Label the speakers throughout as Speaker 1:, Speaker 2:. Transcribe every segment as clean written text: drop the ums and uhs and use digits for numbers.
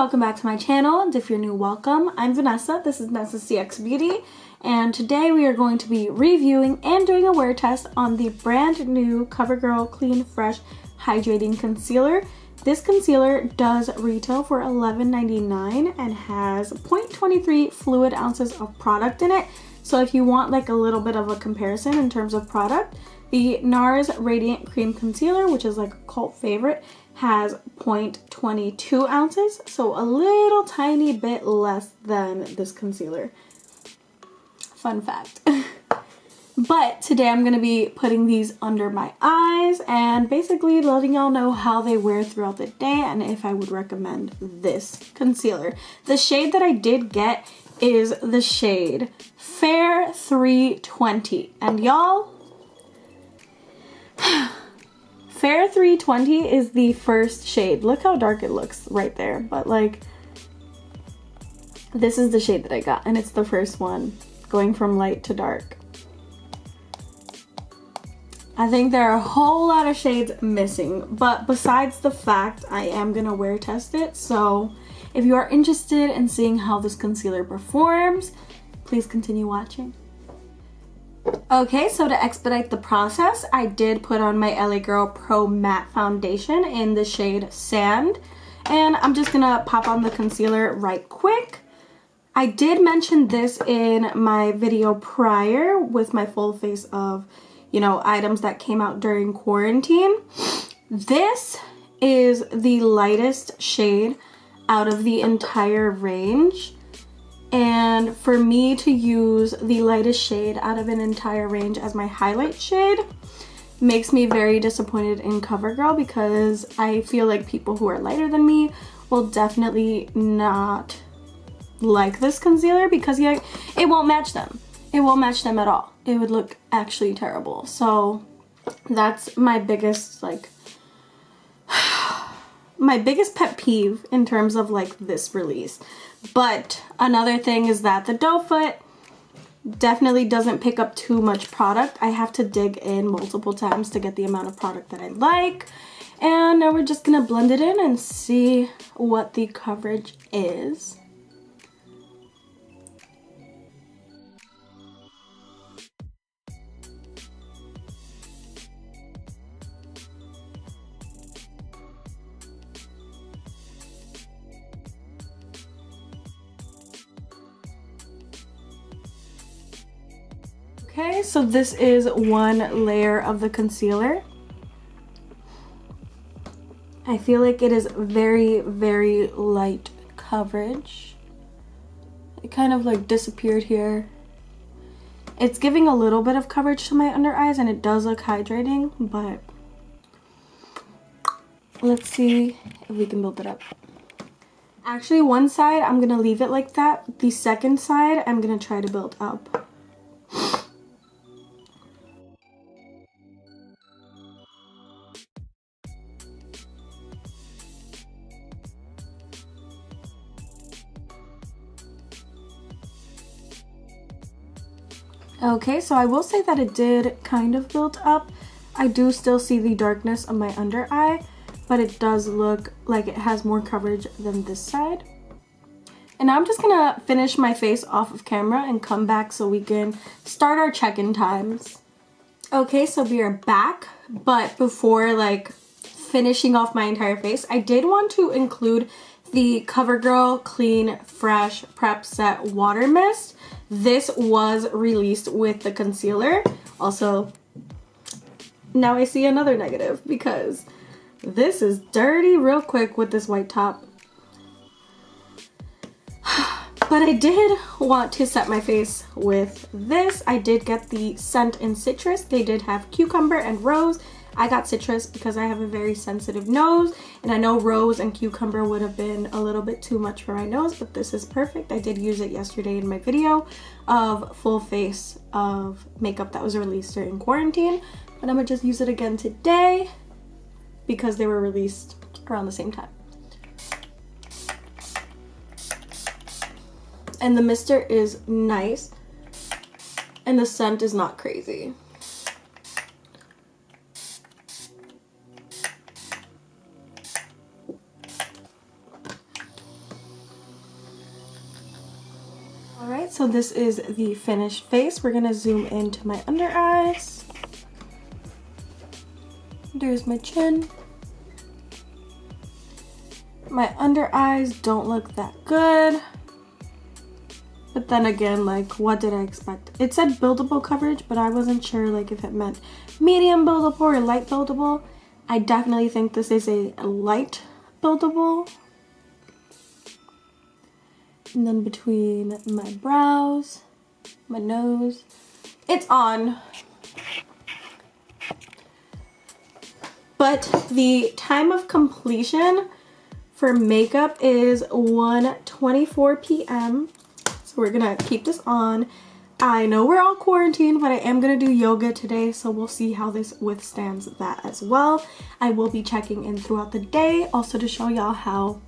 Speaker 1: welcome back to my channel, and if you're new, welcome. I'm Vanessa, this is Vanessa CX Beauty, and today we are going to be reviewing and doing a wear test on the brand new Covergirl Clean Fresh Hydrating Concealer. This concealer does retail for $11.99 and has 0.23 fluid ounces of product in it. So if you want like a little bit of a comparison in terms of product, the NARS Radiant Cream Concealer, which is like a cult favorite, has 0.22 ounces, so a little tiny bit less than this concealer. Fun fact. But today I'm going to be putting these under my eyes and basically letting y'all know how they wear throughout the day and if I would recommend this concealer. The shade that I did get is the shade Fair 320, and y'all, Fair 320 is the first shade. Look how dark it looks right there, but like this is the shade that I got and it's the first one going from light to dark. I think there are a whole lot of shades missing, but besides the fact I am gonna wear test it, so if you are interested in seeing how this concealer performs, please continue watching. Okay, so to expedite the process, I did put on my LA Girl Pro Matte Foundation in the shade Sand, and I'm just gonna pop on the concealer right quick. I did mention this in my video prior with my full face of, you know, items that came out during quarantine. This is the lightest shade out of the entire range. And for me to use the lightest shade out of an entire range as my highlight shade makes me very disappointed in CoverGirl, because I feel like people who are lighter than me will definitely not like this concealer because it won't match them. It won't match them at all. It would look actually terrible. So that's my biggest my biggest pet peeve in terms of like this release. But another thing is that the doe foot definitely doesn't pick up too much product. I have to dig in multiple times to get the amount of product that I like. And now we're just gonna blend it in and see what the coverage is. Okay, so this is one layer of the concealer. I feel like it is very, very light coverage. It kind of like disappeared here. It's giving a little bit of coverage to my under eyes and it does look hydrating, but let's see if we can build it up. Actually, one side I'm gonna leave it like that. The second side I'm gonna try to build up. Okay, so I will say that it did kind of build up. I do still see the darkness of my under eye, but it does look like it has more coverage than this side. And now I'm just gonna finish my face off of camera and come back so we can start our check-in times. Okay, so we are back, but before like finishing off my entire face, I did want to include the CoverGirl Clean Fresh Prep Set Water Mist. This was released with the concealer. Also, now I see another negative because this is dirty real quick with this white top. But I did want to set my face with this. I did get the scent in citrus. They did have cucumber and rose. I got citrus because I have a very sensitive nose, and I know rose and cucumber would have been a little bit too much for my nose, but this is perfect. I did use it yesterday in my video of full face of makeup that was released during quarantine, but I'm gonna just use it again today because they were released around the same time. And the mister is nice and the scent is not crazy. so this is the finished face. We're gonna zoom into my under eyes. There's my chin. My under eyes don't look that good. But then again, like, what did I expect? It said buildable coverage, but I wasn't sure like if it meant medium buildable or light buildable. I definitely think this is a light buildable. And then between my brows, my nose, it's on. But the time of completion for makeup is 1:24 p.m. So we're gonna keep this on. I know we're all quarantined, but I am gonna do yoga today, so we'll see how this withstands that as well. I will be checking in throughout the day, also to show y'all how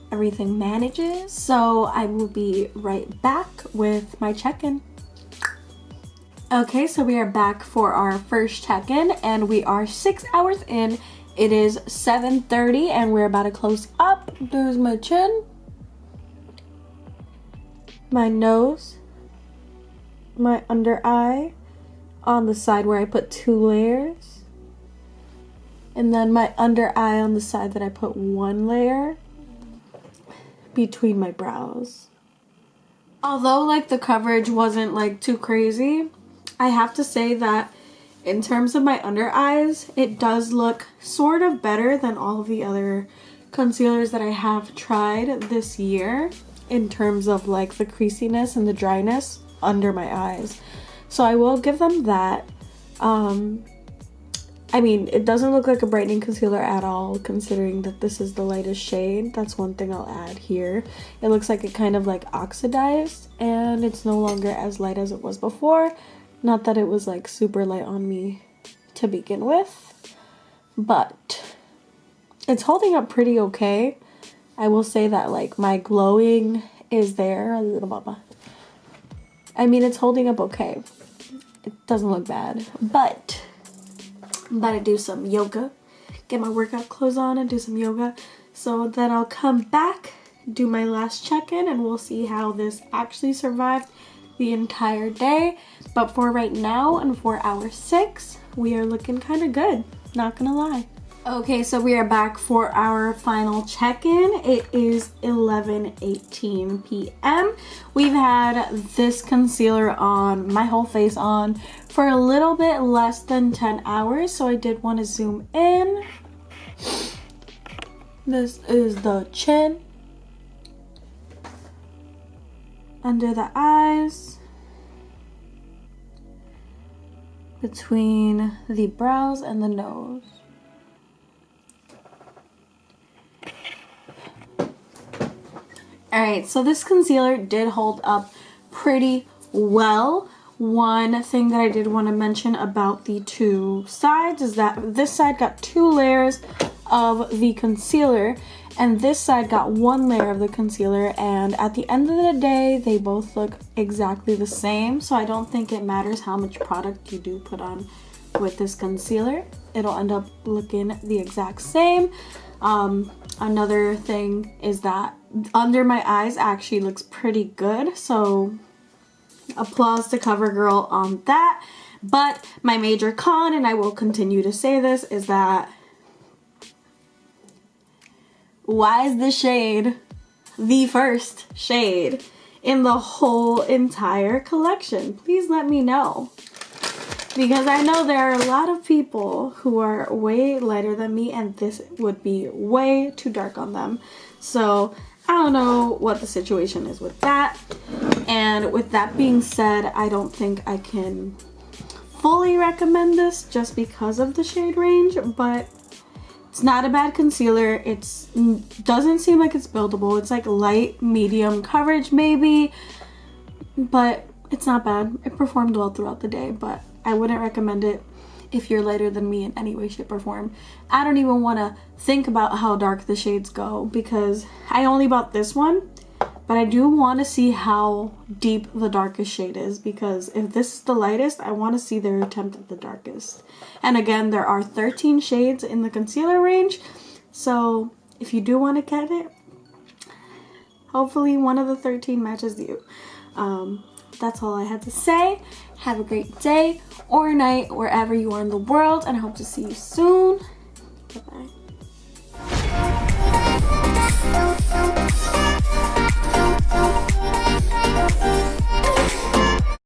Speaker 1: everything manages. So I will be right back with my check-in. Okay, so we are back for our first check-in, and we are 6 hours in. It is 7:30, and we're about to close up. There's my chin, my nose, my under eye on the side where I put 2 layers, and then my under eye on the side that I put 1 layer between my brows. Although like the coverage wasn't like too crazy, I have to say that in terms of my under eyes, it does look sort of better than all of the other concealers that I have tried this year in terms of like the creasiness and the dryness under my eyes. So I will give them that. I mean, it doesn't look like a brightening concealer at all, considering that this is the lightest shade. That's one thing I'll add here. It looks like it kind of like oxidized, and it's no longer as light as it was before. Not that it was like super light on me to begin with, but it's holding up pretty okay. I will say that like my glowing is there a little bit. I mean, it's holding up okay. It doesn't look bad, but I'm about to do some yoga, get my workout clothes on and do some yoga. So then I'll come back, do my last check-in, and we'll see how this actually survived the entire day. But for right now and for hour 6, we are looking kind of good, not gonna lie. Okay, so we are back for our final check-in. It is 11:18 p.m. We've had this concealer on, my whole face on, for a little bit less than 10 hours, so I did want to zoom in. This is the chin, under the eyes, between the brows and the nose. Alright, so this concealer did hold up pretty well. One thing that I did want to mention about the 2 sides is that this side got 2 layers of the concealer, and this side got 1 layer of the concealer, and at the end of the day, they both look exactly the same, so I don't think it matters how much product you do put on with this concealer. It'll end up looking the exact same. Another thing is that under my eyes actually looks pretty good, so applause to Covergirl on that. But my major con, and I will continue to say this, is that why is this shade the first shade in the whole entire collection? Please let me know, because I know there are a lot of people who are way lighter than me, and this would be way too dark on them. So I don't know what the situation is with that. And with that being said, I don't think I can fully recommend this just because of the shade range, but it's not a bad concealer. It doesn't seem like it's buildable. It's like light, medium coverage maybe, but it's not bad. It performed well throughout the day, but I wouldn't recommend it if you're lighter than me in any way, shape, or form. I don't even want to think about how dark the shades go because I only bought this one, but I do want to see how deep the darkest shade is, because if this is the lightest, I want to see their attempt at the darkest. And again, there are 13 shades in the concealer range, so if you do want to get it, hopefully one of the 13 matches you. That's all I had to say. Have a great day or night wherever you are in the world, and I hope to see you soon. Bye-bye.